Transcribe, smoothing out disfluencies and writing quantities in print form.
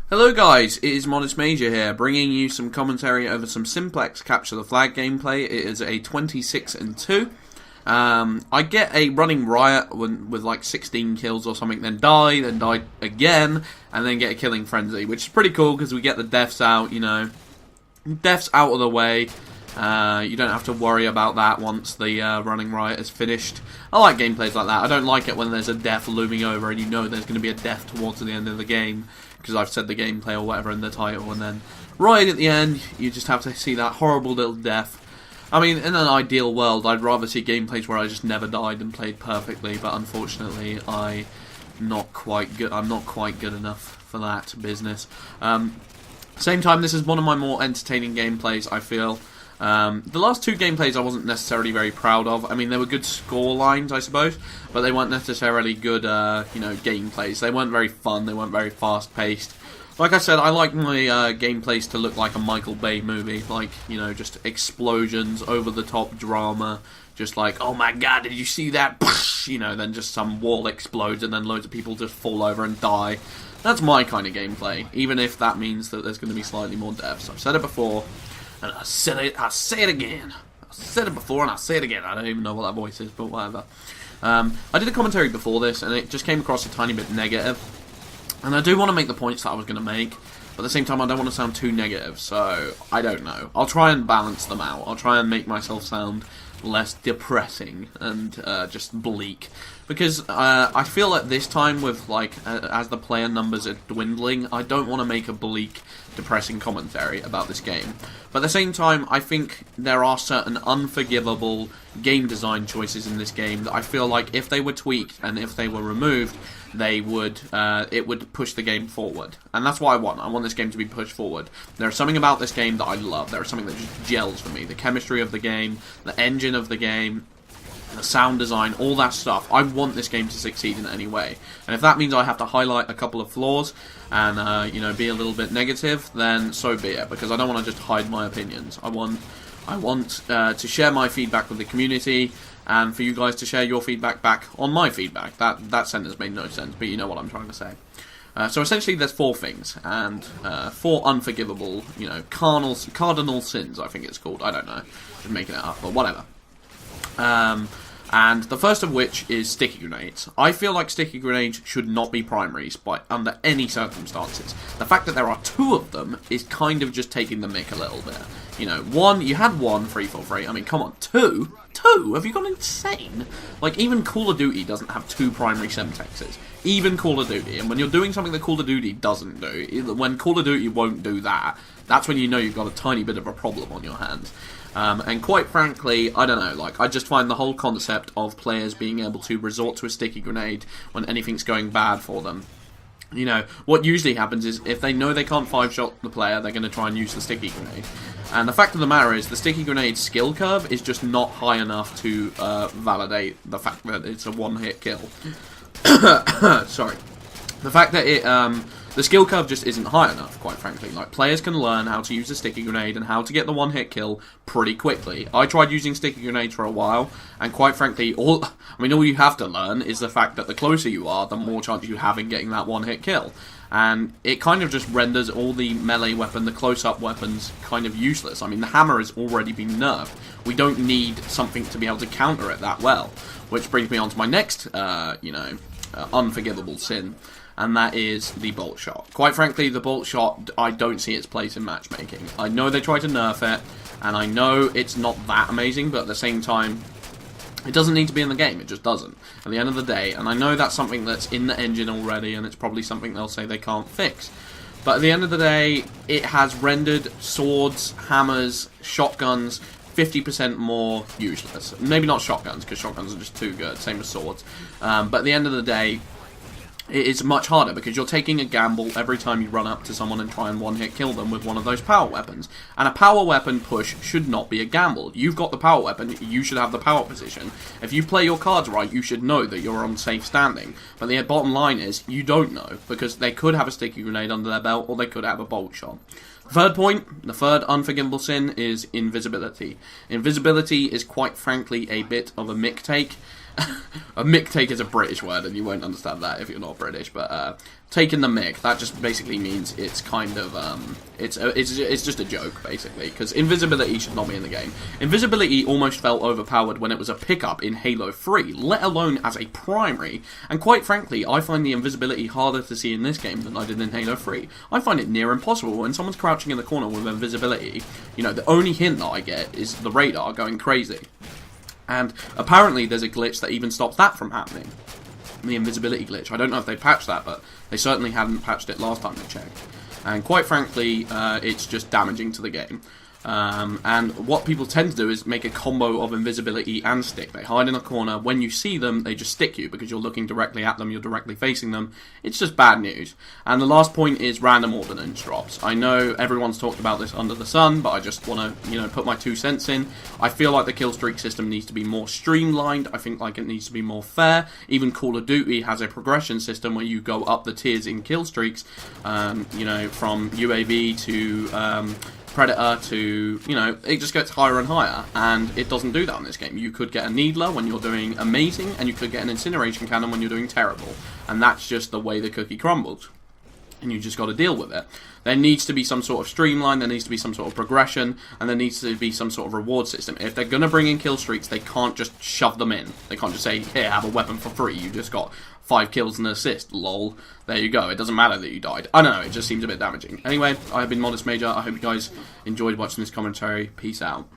Hello guys, it is Modest Major here, bringing you some commentary over some Simplex Capture the Flag gameplay. It is a 26-2. I get a running riot with like 16 kills or something, then die again, and then get a killing frenzy, which is pretty cool because we get the deaths out, you know. Deaths out of the way. You don't have to worry about that once the running riot is finished. I like gameplays like that. I don't like it when there's a death looming over and you know there's going to be a death towards the end of the game, because I've said the gameplay or whatever in the title, and then right at the end you just have to see that horrible little death. I mean, in an ideal world I'd rather see gameplays where I just never died and played perfectly, but unfortunately I'm not quite good enough for that business. Same time, this is one of my more entertaining gameplays, I feel. The last two gameplays I wasn't necessarily very proud of. I mean, they were good score lines, I suppose, but they weren't necessarily good, gameplays. They weren't very fun, they weren't very fast-paced. Like I said, I like my gameplays to look like a Michael Bay movie, like, you know, just explosions, over-the-top drama, just like, oh my god, did you see that? You know, then just some wall explodes and then loads of people just fall over and die. That's my kind of gameplay, even if that means that there's going to be slightly more deaths. I've said it before, and I say it again. I said it before and I say it again. I don't even know what that voice is, but whatever. I did a commentary before this, and it just came across a tiny bit negative. And I do want to make the points that I was going to make, but at the same time I don't want to sound too negative, so I don't know. I'll try and balance them out. I'll try and make myself sound less depressing and just bleak. Because I feel at this time, with like as the player numbers are dwindling, I don't want to make a bleak, depressing commentary about this game. But at the same time, I think there are certain unforgivable game design choices in this game that I feel like if they were tweaked and if they were removed, they would it would push the game forward. And that's what I want. I want this game to be pushed forward. There's something about this game that I love. There's something that just gels for me. The chemistry of the game, the engine of the game, the sound design, all that stuff. I want this game to succeed in any way. And if that means I have to highlight a couple of flaws and be a little bit negative, then so be it, because I don't want to just hide my opinions. I want to share my feedback with the community, and for you guys to share your feedback back on my feedback. That sentence made no sense, but you know what I'm trying to say. So essentially there's four things, and four unforgivable, cardinal sins, I think it's called. I don't know. I'm making it up, but whatever. And the first of which is sticky grenades. I feel like sticky grenades should not be primaries under any circumstances. The fact that there are two of them is kind of just taking the mick a little bit. You know, one, you had one, 343, I mean, come on, two? Two? Have you gone insane? Like, even Call of Duty doesn't have two primary semtexes. Even Call of Duty. And when you're doing something that Call of Duty doesn't do, when Call of Duty won't do that, that's when you know you've got a tiny bit of a problem on your hands. And quite frankly, I don't know, like, I just find the whole concept of players being able to resort to a sticky grenade when anything's going bad for them. You know, what usually happens is, if they know they can't 5-shot the player, they're going to try and use the sticky grenade. And the fact of the matter is, the sticky grenade skill curve is just not high enough to validate the fact that it's a one-hit kill. Sorry. The fact that the skill curve just isn't high enough, quite frankly. Like, players can learn how to use a sticky grenade and how to get the one-hit kill pretty quickly. I tried using sticky grenades for a while, and quite frankly, all you have to learn is the fact that the closer you are, the more chance you have in getting that one-hit kill. And it kind of just renders all the melee weapon, the close-up weapons, kind of useless. I mean, the hammer has already been nerfed. We don't need something to be able to counter it that well. Which brings me on to my next, unforgivable sin. And that is the bolt shot. Quite frankly, the bolt shot, I don't see its place in matchmaking. I know they try to nerf it, and I know it's not that amazing, but at the same time, it doesn't need to be in the game. It just doesn't. At the end of the day, and I know that's something that's in the engine already, and it's probably something they'll say they can't fix. But at the end of the day, it has rendered swords, hammers, shotguns 50% more useless. Maybe not shotguns, because shotguns are just too good, same as swords. But at the end of the day, it is much harder, because you're taking a gamble every time you run up to someone and try and one-hit kill them with one of those power weapons. And a power weapon push should not be a gamble. You've got the power weapon, you should have the power position. If you play your cards right, you should know that you're on safe standing. But the bottom line is, you don't know, because they could have a sticky grenade under their belt, or they could have a bolt shot. Third point, the third unforgivable sin is invisibility. Invisibility is quite frankly a bit of a mick take. A mick take is a British word, and you won't understand that if you're not British. But taking the mick, that just basically means it's kind of it's just a joke basically, because invisibility should not be in the game. Invisibility almost felt overpowered when it was a pickup in Halo 3, let alone as a primary. And quite frankly, I find the invisibility harder to see in this game than I did in Halo 3. I find it near impossible when someone's crouching in the corner with invisibility. You know, the only hint that I get is the radar going crazy. And apparently there's a glitch that even stops that from happening. The invisibility glitch. I don't know if they patched that, but they certainly hadn't patched it last time they checked. And quite frankly, it's just damaging to the game. And what people tend to do is make a combo of invisibility and stick. They hide in a corner. When you see them, they just stick you because you're looking directly at them, you're directly facing them. It's just bad news. And the last point is random ordnance drops. I know everyone's talked about this under the sun, but I just want to, put my 2 cents in. I feel like the kill streak system needs to be more streamlined. I think like it needs to be more fair. Even Call of Duty has a progression system where you go up the tiers in kill streaks, from UAV to Predator to, it just gets higher and higher, and it doesn't do that in this game. You could get a Needler when you're doing amazing, and you could get an Incineration Cannon when you're doing terrible, and that's just the way the cookie crumbles, and you just got to deal with it. There needs to be some sort of streamline, there needs to be some sort of progression, and there needs to be some sort of reward system. If they're going to bring in kill streaks, they can't just shove them in. They can't just say, here, have a weapon for free, you just got 5 kills and an assist, lol. There you go, it doesn't matter that you died. I don't know, it just seems a bit damaging. Anyway, I have been Modest Major, I hope you guys enjoyed watching this commentary. Peace out.